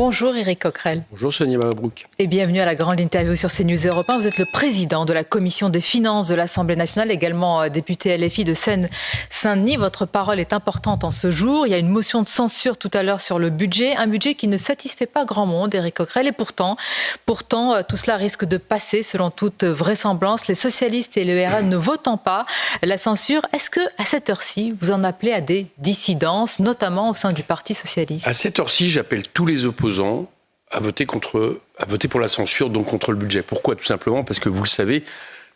Bonjour Éric Coquerel. Bonjour Sonia Mabrouk. Et bienvenue à la grande interview sur CNews Europe 1. Vous êtes le président de la commission des finances de l'Assemblée nationale, également député LFI de Seine-Saint-Denis. Votre parole est importante en ce jour. Il y a une motion de censure tout à l'heure sur le budget, un budget qui ne satisfait pas grand monde, Éric Coquerel. Et pourtant, tout cela risque de passer selon toute vraisemblance. Les socialistes et le RN ne votant pas la censure, est-ce que à cette heure-ci, vous en appelez à des dissidences, notamment au sein du Parti socialiste? À cette heure-ci, j'appelle tous les opposants à voter pour la censure, donc contre le budget. Pourquoi? Tout simplement parce que vous le savez,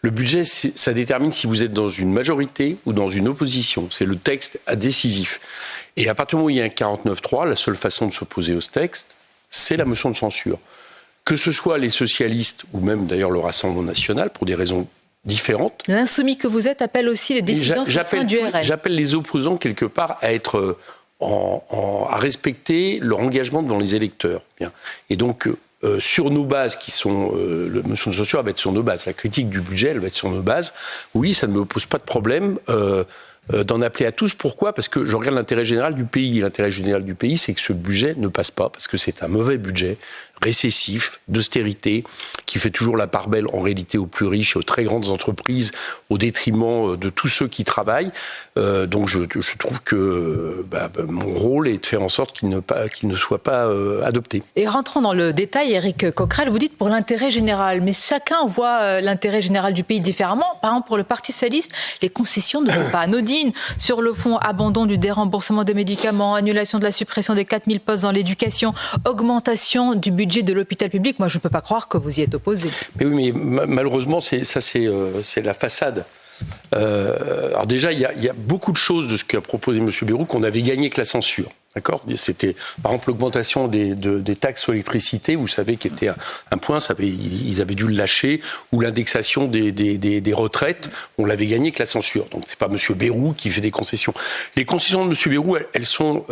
le budget, ça détermine si vous êtes dans une majorité ou dans une opposition. C'est le texte décisif. Et à partir du moment où il y a un 49-3, la seule façon de s'opposer au texte, c'est la motion de censure. Que ce soit les socialistes ou même d'ailleurs le Rassemblement national, pour des raisons différentes. L'insoumis que vous êtes appelle aussi les dissidences au sein du RN. J'appelle les opposants quelque part à être... à respecter leur engagement devant les électeurs. Bien. Et donc, sur nos bases qui sont... la motion de censure, elle va être sur nos bases. La critique du budget, elle va être sur nos bases. Oui, ça ne me pose pas de problème d'en appeler à tous. Pourquoi? Parce que je regarde l'intérêt général du pays. Et l'intérêt général du pays, c'est que ce budget ne passe pas, parce que c'est un mauvais budget, récessif, d'austérité, qui fait toujours la part belle en réalité aux plus riches et aux très grandes entreprises, au détriment de tous ceux qui travaillent. Donc je trouve que mon rôle est de faire en sorte qu'il ne soit pas adopté. Et rentrons dans le détail, Éric Coquerel, vous dites pour l'intérêt général, mais chacun voit l'intérêt général du pays différemment. Par exemple, pour le Parti socialiste, les concessions ne sont pas anodines. Sur le fond, abandon du déremboursement des médicaments, annulation de la suppression des 4000 postes dans l'éducation, augmentation du budget de l'hôpital public. Moi, je ne peux pas croire que vous y êtes opposé. Mais oui, mais malheureusement, c'est la façade. Alors déjà, il y a beaucoup de choses de ce qu'a proposé M. Bayrou qu'on avait gagné avec la censure. D'accord ? C'était, par exemple, l'augmentation des taxes sur l'électricité, vous savez, qui était un point, ils avaient dû le lâcher, ou l'indexation des retraites, on l'avait gagné avec la censure. Donc, c'est pas M. Bayrou qui fait des concessions. Les concessions de M. Bayrou, elles sont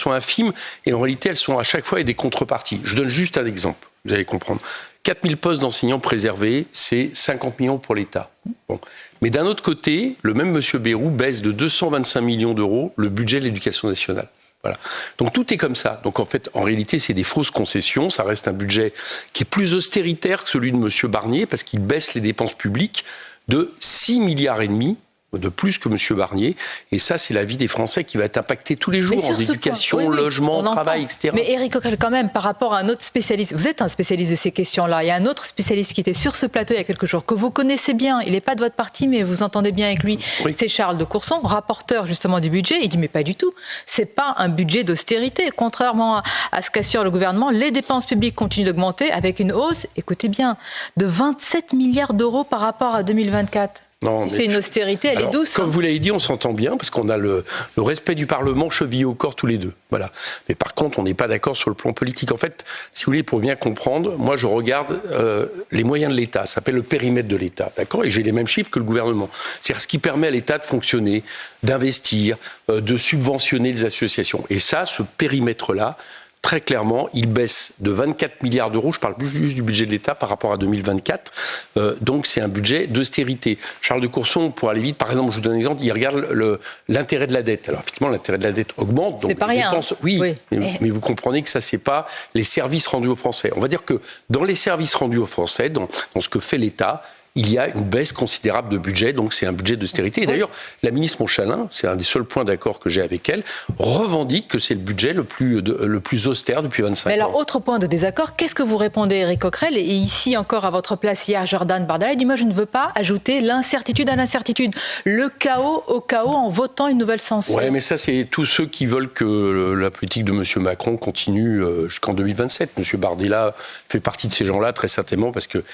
infimes, et en réalité, elles sont à chaque fois avec des contreparties. Je donne juste un exemple, vous allez comprendre. 4000 postes d'enseignants préservés, c'est 50 millions pour l'État. Bon. Mais d'un autre côté, le même M. Bayrou baisse de 225 millions d'euros le budget de l'éducation nationale. Voilà. Donc tout est comme ça. Donc en fait, en réalité, c'est des fausses concessions. Ça reste un budget qui est plus austéritaire que celui de M. Barnier, parce qu'il baisse les dépenses publiques de 6,5 milliards de plus que M. Barnier. Et ça, c'est la vie des Français qui va être impactée tous les jours en éducation, logement, travail, etc. Mais Éric Coquerel, quand même, par rapport à un autre spécialiste, vous êtes un spécialiste de ces questions-là, il y a un autre spécialiste qui était sur ce plateau il y a quelques jours, que vous connaissez bien, il n'est pas de votre parti, mais vous entendez bien avec lui, oui. C'est Charles de Courson, rapporteur justement du budget, il dit mais pas du tout, c'est pas un budget d'austérité, contrairement à ce qu'assure le gouvernement, les dépenses publiques continuent d'augmenter avec une hausse, écoutez bien, de 27 milliards d'euros par rapport à 2024. Non, si c'est une austérité, elle est douce. Comme vous l'avez dit, on s'entend bien, parce qu'on a le respect du Parlement chevillé au corps tous les deux. Voilà. Mais par contre, on n'est pas d'accord sur le plan politique. En fait, si vous voulez, pour bien comprendre, moi je regarde les moyens de l'État. Ça s'appelle le périmètre de l'État, d'accord ? Et j'ai les mêmes chiffres que le gouvernement. C'est-à-dire ce qui permet à l'État de fonctionner, d'investir, de subventionner les associations. Et ça, ce périmètre-là, très clairement, il baisse de 24 milliards d'euros, je parle plus juste du budget de l'État par rapport à 2024, donc c'est un budget d'austérité. Charles de Courson, pour aller vite, par exemple, je vous donne un exemple, il regarde l'intérêt de la dette. Alors effectivement, l'intérêt de la dette augmente, donc c'est pas rien. Dépenses, oui. Mais vous comprenez que ça, c'est pas les services rendus aux Français. On va dire que dans les services rendus aux Français, dans ce que fait l'État, il y a une baisse considérable de budget, donc c'est un budget d'austérité. Et d'ailleurs, la ministre Montchalin, c'est un des seuls points d'accord que j'ai avec elle, revendique que c'est le budget le plus austère depuis 25 ans. Mais alors, autre point de désaccord, qu'est-ce que vous répondez, Éric Coquerel? Et ici, encore à votre place hier, Jordan Bardella, il dit « Moi, je ne veux pas ajouter l'incertitude à l'incertitude. Le chaos au chaos en votant une nouvelle censure. » Oui, mais ça, c'est tous ceux qui veulent que la politique de M. Macron continue jusqu'en 2027. M. Bardella fait partie de ces gens-là, très certainement, parce que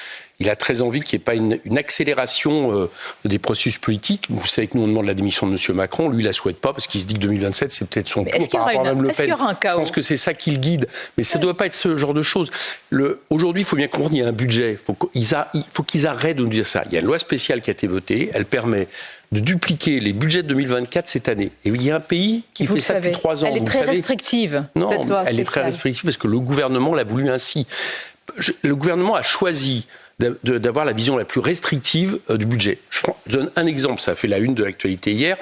il a très envie qu'il n'y ait pas une accélération des processus politiques. Vous savez que nous, on demande la démission de M. Macron. Lui, il ne la souhaite pas parce qu'il se dit que 2027, c'est peut-être son tour par rapport à Mme Le Pen. Est-ce qu'il y aura un chaos ? Je pense que c'est ça qui le guide. Mais ça ne doit pas être ce genre de choses. Aujourd'hui, il faut bien comprendre qu'il y a un budget. Il faut qu'ils arrêtent de nous dire ça. Il y a une loi spéciale qui a été votée. Elle permet de dupliquer les budgets de 2024 cette année. Et il y a un pays qui fait ça depuis 3 ans. Elle est très restrictive, cette loi spéciale. Elle est très restrictive parce que le gouvernement l'a voulu ainsi. Le gouvernement a choisi d'avoir la vision la plus restrictive du budget. Je donne un exemple, ça a fait la une de l'actualité hier.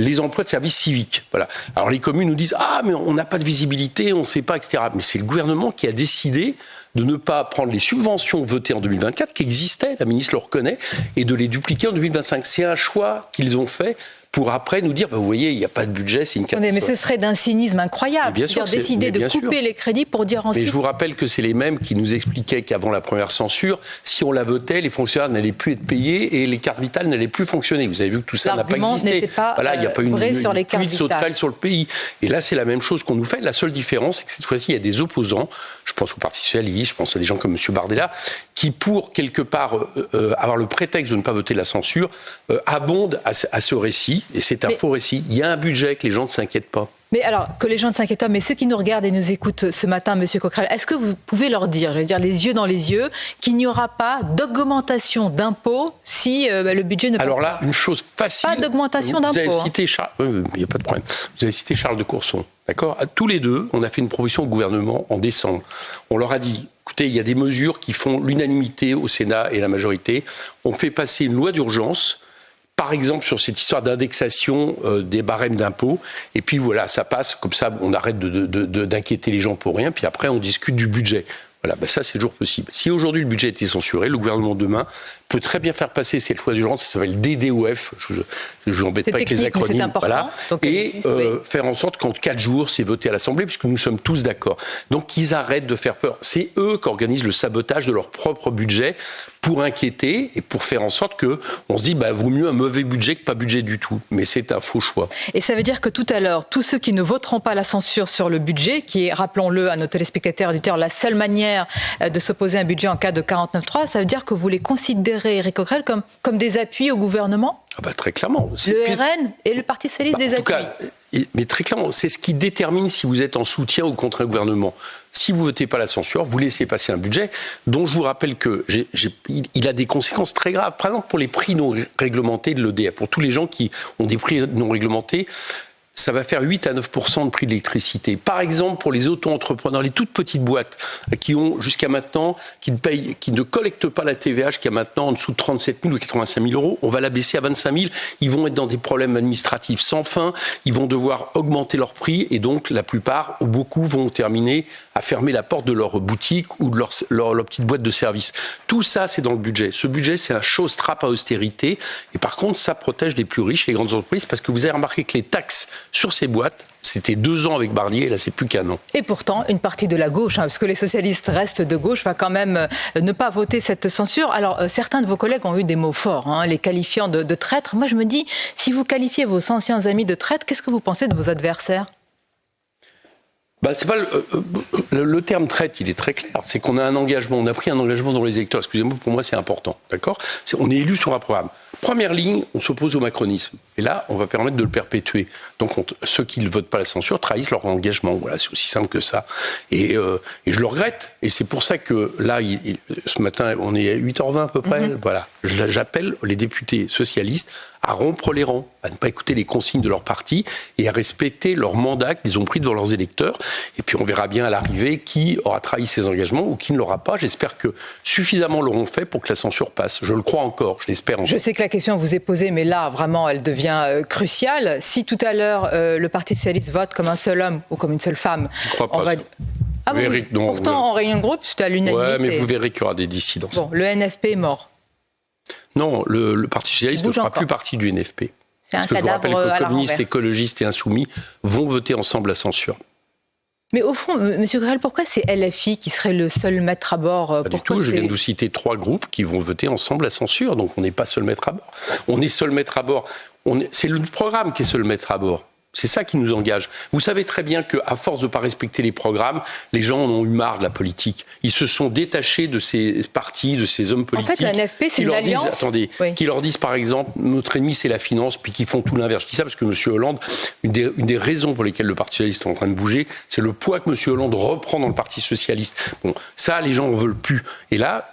les emplois de service civique. Voilà. Alors les communes nous disent « Ah, mais on n'a pas de visibilité, on ne sait pas, etc. » Mais c'est le gouvernement qui a décidé de ne pas prendre les subventions votées en 2024, qui existaient, la ministre le reconnaît, et de les dupliquer en 2025. C'est un choix qu'ils ont fait pour après nous dire, vous voyez, il n'y a pas de budget, c'est une catastrophe. Mais ce serait d'un cynisme incroyable, c'est-à-dire décider de couper les crédits pour dire ensuite... Mais je vous rappelle que c'est les mêmes qui nous expliquaient qu'avant la première censure, si on la votait, les fonctionnaires n'allaient plus être payés et les cartes vitales n'allaient plus fonctionner. Vous avez vu que tout ça n'a pas existé. N'était pas il n'y a pas une pluie de sauterelles sur le pays. Et là, c'est la même chose qu'on nous fait. La seule différence, c'est que cette fois-ci, il y a des opposants, je pense au Parti socialiste, je pense à des gens comme M. Bardella, qui, pour quelque part avoir le prétexte de ne pas voter la censure, abondent à ce récit, et c'est un faux récit. Il y a un budget, que les gens ne s'inquiètent pas. Mais alors, que les gens ne s'inquiètent pas, mais ceux qui nous regardent et nous écoutent ce matin, M. Coquerel, est-ce que vous pouvez leur dire, les yeux dans les yeux, qu'il n'y aura pas d'augmentation d'impôts si le budget ne passe pas ? Alors là, une chose facile... Pas d'augmentation d'impôts. Vous avez cité il n'y a pas de problème. Vous avez cité Charles de Courson, d'accord ? Tous les deux, on a fait une proposition au gouvernement en décembre. On leur a dit, écoutez, il y a des mesures qui font l'unanimité au Sénat et la majorité. On fait passer une loi d'urgence, par exemple sur cette histoire d'indexation des barèmes d'impôts, et puis voilà, ça passe, comme ça on arrête d'inquiéter les gens pour rien, puis après on discute du budget. Voilà, ça c'est toujours possible. Si aujourd'hui le budget était censuré, le gouvernement demain peut très bien faire passer cette loi d'urgence, ça s'appelle DDoF, je ne vous embête pas avec les acronymes, voilà, et faire en sorte qu'en 4 jours c'est voté à l'Assemblée, puisque nous sommes tous d'accord. Donc qu'ils arrêtent de faire peur. C'est eux qui organisent le sabotage de leur propre budget pour inquiéter et pour faire en sorte qu'on se dit vaut mieux un mauvais budget que pas budget du tout. Mais c'est un faux choix. Et ça veut dire que tout à l'heure, tous ceux qui ne voteront pas la censure sur le budget, qui est, rappelons-le à nos téléspectateurs et auditeurs, la seule manière de s'opposer à un budget en cas de 49.3, ça veut dire que vous les considérez, Éric Coquerel, comme des appuis au gouvernement ? Très clairement. Le RN et le Parti socialiste des appuis. Mais très clairement, c'est ce qui détermine si vous êtes en soutien ou contre un gouvernement. Si vous ne votez pas la censure, vous laissez passer un budget dont je vous rappelle qu'il a des conséquences très graves. Par exemple, pour les prix non réglementés de l'EDF, pour tous les gens qui ont des prix non réglementés, ça va faire 8 à 9% de prix de l'électricité. Par exemple, pour les auto-entrepreneurs, les toutes petites boîtes qui ont jusqu'à maintenant, qui ne collectent pas la TVA jusqu'à maintenant en dessous de 37 000 ou 85 000 euros, on va la baisser à 25 000. Ils vont être dans des problèmes administratifs sans fin. Ils vont devoir augmenter leur prix et donc la plupart ou beaucoup vont terminer à fermer la porte de leur boutique ou de leur petite boîte de service. Tout ça, c'est dans le budget. Ce budget, c'est un show-strap à austérité. Et par contre, ça protège les plus riches, les grandes entreprises, parce que vous avez remarqué que les taxes sur ces boîtes, c'était 2 ans avec Barnier, et là c'est plus qu'un an. Et pourtant, une partie de la gauche, parce que les socialistes restent de gauche, va quand même ne pas voter cette censure. Alors, certains de vos collègues ont eu des mots forts, les qualifiant de traîtres. Moi, je me dis, si vous qualifiez vos anciens amis de traîtres, qu'est-ce que vous pensez de vos adversaires ? C'est pas le terme traite, il est très clair. C'est qu'on a un engagement, on a pris un engagement dans les électeurs. Excusez-moi, pour moi c'est important, d'accord ? On est élu sur un programme. Première ligne, on s'oppose au macronisme. Et là, on va permettre de le perpétuer. Donc ceux qui ne votent pas la censure trahissent leur engagement. Voilà, c'est aussi simple que ça. Et je le regrette. Et c'est pour ça que là, ce matin, on est à 8h20 à peu près. Voilà, j'appelle les députés socialistes à rompre les rangs, à ne pas écouter les consignes de leur parti et à respecter leur mandat qu'ils ont pris devant leurs électeurs. Et puis on verra bien à l'arrivée qui aura trahi ses engagements ou qui ne l'aura pas. J'espère que suffisamment l'auront fait pour que la censure passe. Je le crois encore, je l'espère encore. Je sais que la question vous est posée, mais là, vraiment, elle devient cruciale. Si tout à l'heure, le Parti socialiste vote comme un seul homme ou comme une seule femme, je ne crois pas. Ah oui, pourtant, en réunion de groupe, c'était à l'unanimité. Ouais, mais vous verrez qu'il y aura des dissidences. Bon, le NFP est mort. Non, le Parti socialiste ne fera plus partie du NFP. Parce que je vous rappelle que communistes, écologistes et insoumis vont voter ensemble la censure. Mais au fond, M. Coquerel, pourquoi c'est LFI qui serait le seul maître à bord ? Pas du tout, je viens de vous citer 3 groupes qui vont voter ensemble la censure, donc on n'est pas seul maître à bord. On est seul maître à bord. C'est le programme qui est seul maître à bord. C'est ça qui nous engage. Vous savez très bien qu'à force de ne pas respecter les programmes, les gens en ont eu marre de la politique. Ils se sont détachés de ces partis, de ces hommes politiques. En fait, la NFP, c'est une alliance. Qui leur disent, par exemple, notre ennemi, c'est la finance, puis qui font tout l'inverse. Je dis ça parce que M. Hollande, une des raisons pour lesquelles le Parti socialiste est en train de bouger, c'est le poids que M. Hollande reprend dans le Parti socialiste. Bon, ça, les gens n'en veulent plus. Et là,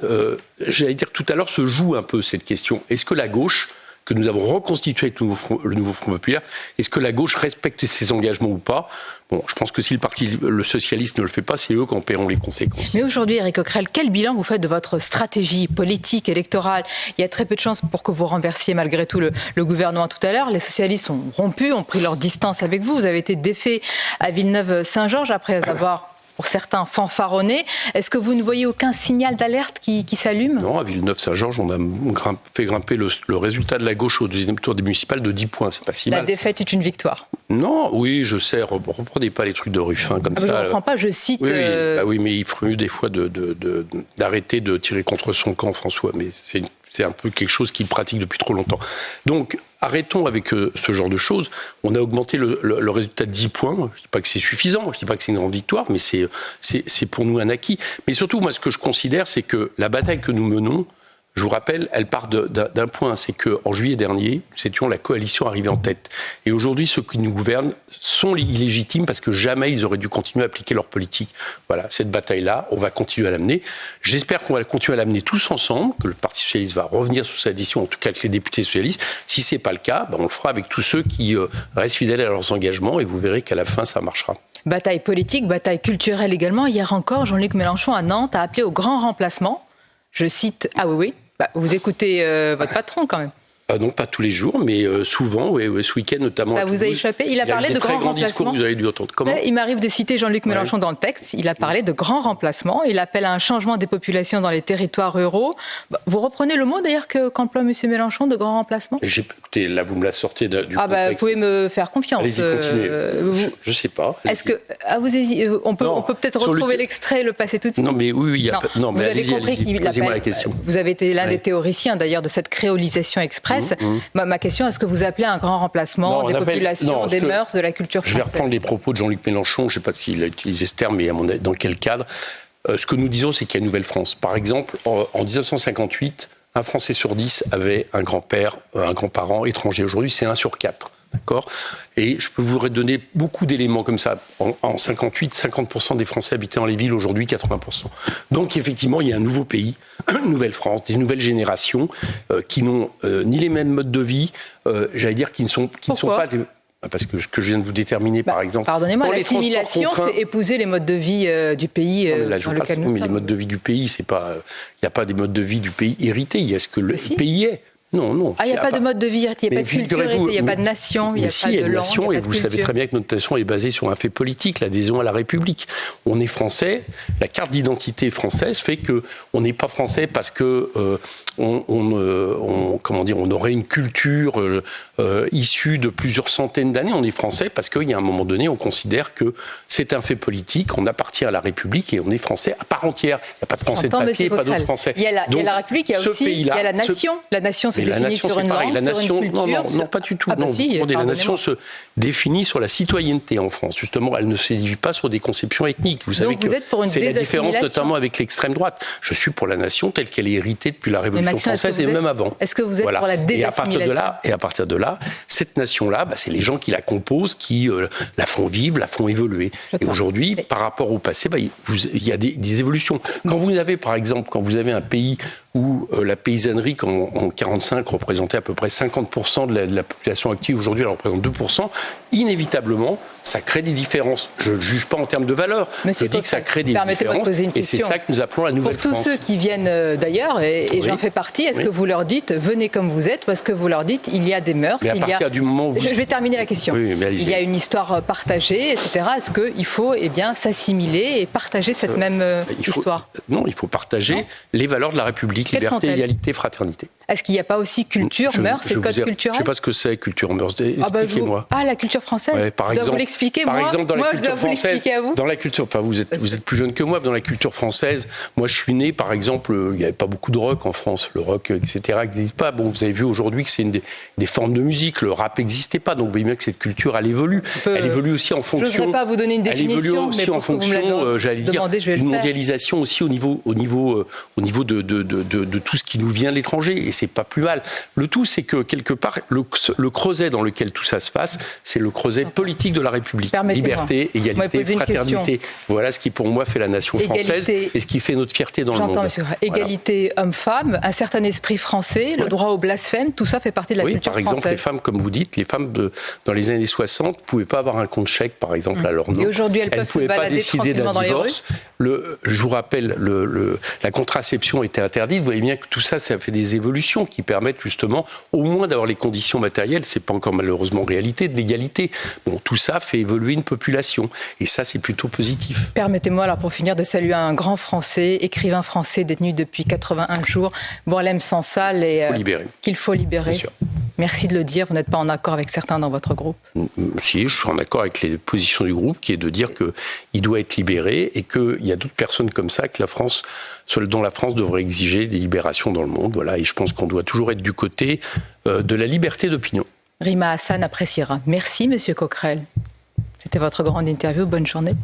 j'allais dire tout à l'heure, se joue un peu cette question. Est-ce que la gauche, que nous avons reconstitué avec le nouveau Front populaire. Est-ce que la gauche respecte ses engagements ou pas ? Bon, je pense que si le socialiste ne le fait pas, c'est eux qui en paieront les conséquences. Mais aujourd'hui, Éric Coquerel, quel bilan vous faites de votre stratégie politique, électorale ? Il y a très peu de chances pour que vous renversiez malgré tout le gouvernement tout à l'heure. Les socialistes ont rompu, ont pris leur distance avec vous. Vous avez été défait à Villeneuve-Saint-Georges après avoir, pour certains, fanfaronné. Est-ce que vous ne voyez aucun signal d'alerte qui s'allume ? Non, à Villeneuve-Saint-Georges, on a fait grimper le résultat de la gauche au deuxième tour des municipales de 10 points. C'est pas si mal. La défaite est une victoire. Non, oui, je sais, reprenez pas les trucs de Ruffin comme ça. Je ne reprends pas, je cite... Oui, mais il ferait mieux des fois d'arrêter de tirer contre son camp, François, mais c'est un peu quelque chose qu'il pratique depuis trop longtemps. Donc, arrêtons avec ce genre de choses. On a augmenté le résultat de 10 points. Je ne dis pas que c'est suffisant, je ne dis pas que c'est une grande victoire, mais c'est pour nous un acquis. Mais surtout, moi, ce que je considère, c'est que la bataille que nous menons, je vous rappelle, elle part d'un point, c'est qu'en juillet dernier, nous étions la coalition arrivée en tête. Et aujourd'hui, ceux qui nous gouvernent sont illégitimes parce que jamais ils auraient dû continuer à appliquer leur politique. Voilà, cette bataille-là, on va continuer à l'amener. J'espère qu'on va continuer à l'amener tous ensemble, que le Parti socialiste va revenir sous sa décision, en tout cas avec les députés socialistes. Si ce n'est pas le cas, on le fera avec tous ceux qui restent fidèles à leurs engagements et vous verrez qu'à la fin, ça marchera. Bataille politique, bataille culturelle également. Hier encore, Jean-Luc Mélenchon à Nantes a appelé au grand remplacement. Je cite, ah oui, vous écoutez votre patron quand même. Non, pas tous les jours, mais souvent, ce week-end notamment. Ça vous a échappé ? Il a parlé de grand remplacement. Discours que vous avez dû entendre. Comment ? Il m'arrive de citer Jean-Luc Mélenchon dans le texte. Il a parlé de grand remplacement. Il appelle à un changement des populations dans les territoires ruraux. Vous reprenez le mot d'ailleurs qu'emploie M. Mélenchon, de grand remplacement ? Écoutez, là vous me la sortez du contexte. Vous pouvez me faire confiance. Allez-y, continuez. Je ne sais pas. Est-ce que on peut peut-être retrouver l'extrait et le passer tout de suite ? Non, mais oui. Non, mais allez-y. Posez-moi la question. Vous avez été l'un des théoriciens d'ailleurs de cette créolisation express. Ma question, est-ce que vous appelez un grand remplacement des populations, des mœurs, de la culture française ? Je vais reprendre les propos de Jean-Luc Mélenchon, je ne sais pas s'il a utilisé ce terme, mais dans quel cadre. Ce que nous disons, c'est qu'il y a une nouvelle France. Par exemple, en 1958, un Français sur 10 avait un grand-père, un grand-parent étranger. Aujourd'hui, c'est 1 sur 4. D'accord ? Et je peux vous redonner beaucoup d'éléments comme ça. En 58, 50% des Français habitaient dans les villes, aujourd'hui 80%. Donc effectivement, il y a un nouveau pays, une nouvelle France, des nouvelles générations qui n'ont ni les mêmes modes de vie, qui ne sont pas... Parce que ce que je viens de vous déterminer, par exemple... Pardonnez-moi, l'assimilation, c'est épouser les modes de vie du pays dans lequel nous sommes. Mais les modes de vie du pays, c'est pas... Il n'y a pas des modes de vie du pays hérités, il y a ce que le pays est. Non. Il n'y a pas de mode de vie, il n'y a pas de culture, il n'y a pas de nation, il n'y a pas de langue, il n'y a pas de nation, et vous savez très bien que notre nation est basée sur un fait politique, l'adhésion à la République. On est français, la carte d'identité française fait qu'on n'est pas français parce que on aurait une culture issue de plusieurs centaines d'années. On est français parce qu'il y a un moment donné, on considère que c'est un fait politique, on appartient à la République et on est français à part entière. Il n'y a pas de français de papier, pas d'autres français. Il y a la République, il y a aussi la nation. La nation se définit sur une langue, sur une culture. Non, pas du tout. La nation se définit sur la citoyenneté en France. Justement, elle ne se définit pas sur des conceptions ethniques. Vous savez que c'est la différence notamment avec l'extrême droite. Je suis pour la nation telle qu'elle est héritée depuis la Révolution française et même avant. Est-ce que vous êtes pour la désassimilation ? Et à partir de là, cette nation-là, c'est les gens qui la composent, qui la font vivre, la font évoluer. Et aujourd'hui, par rapport au passé, il y a des évolutions. Quand vous avez, par exemple, un pays où la paysannerie, en 1945, représentait à peu près 50% de la population active, aujourd'hui elle représente 2%, inévitablement, ça crée des différences. Je ne juge pas en termes de valeur, je dis que ça crée des différences, et c'est ça que nous appelons la nouvelle France. Pour tous ceux qui viennent d'ailleurs, et j'en fais partie, est-ce que vous leur dites, venez comme vous êtes, ou est-ce que vous leur dites, il y a des mœurs, du moment où Je vais terminer la question. Il y a une histoire partagée, etc. Est-ce qu'il faut s'assimiler et partager cette même histoire ? Non, il faut partager les valeurs de la République, liberté, égalité, fraternité. Est-ce qu'il n'y a pas aussi culture, mœurs et code culturel ? Je ne sais pas ce que c'est, culture, mœurs. Expliquez-moi. La culture française. Par exemple, je dois vous l'expliquer, moi. Par exemple, dans la culture française, à vous. Dans la culture, vous êtes plus jeune que moi, dans la culture française, moi je suis né, par exemple, il n'y avait pas beaucoup de rock en France. Le rock, etc., n'existe pas. Bon, vous avez vu aujourd'hui que c'est des formes de musique. Le rap n'existait pas. Donc vous voyez bien que cette culture, elle évolue. Elle évolue aussi en fonction... Je n'oserais pas vous donner une définition, elle évolue aussi en fonction, j'allais dire, d'une mondialisation aussi au niveau de tout ce qui nous vient de l'étranger. Et c'est pas plus mal. Le tout, c'est que quelque part, le creuset dans lequel tout ça se passe, c'est le creuset politique de la République. Liberté, Vous m'avez égalité, posé une fraternité. Voilà ce qui, pour moi, fait la nation française et ce qui fait notre fierté dans le monde. J'entends, monsieur. Égalité homme-femme, un certain esprit français, le droit au blasphème, tout ça fait partie de la culture française. Par exemple, les femmes, comme vous dites, les femmes dans les années 60 ne pouvaient pas avoir un compte chèque, par exemple, à leur nom. Et aujourd'hui, elles peuvent se balader tranquillement dans les rues. Je vous rappelle, la contraception était interdite. Vous voyez bien que tout ça, ça fait des évolutions qui permettent justement, au moins d'avoir les conditions matérielles, c'est pas encore malheureusement réalité, de l'égalité. Bon, tout ça fait évoluer une population. Et ça, c'est plutôt positif. Permettez-moi, alors, pour finir, de saluer un grand Français, écrivain français détenu depuis 81 jours, Boualem Sansal, qu'il faut libérer. Bien sûr. Merci de le dire. Vous n'êtes pas en accord avec certains dans votre groupe? Si, je suis en accord avec les positions du groupe, qui est de dire qu'il doit être libéré et qu'il y a d'autres personnes comme ça dont la France devrait exiger des libérations dans le monde. Voilà, et je pense qu'on doit toujours être du côté de la liberté d'opinion. Rima Hassan appréciera. Merci, monsieur Coquerel. C'était votre grande interview. Bonne journée.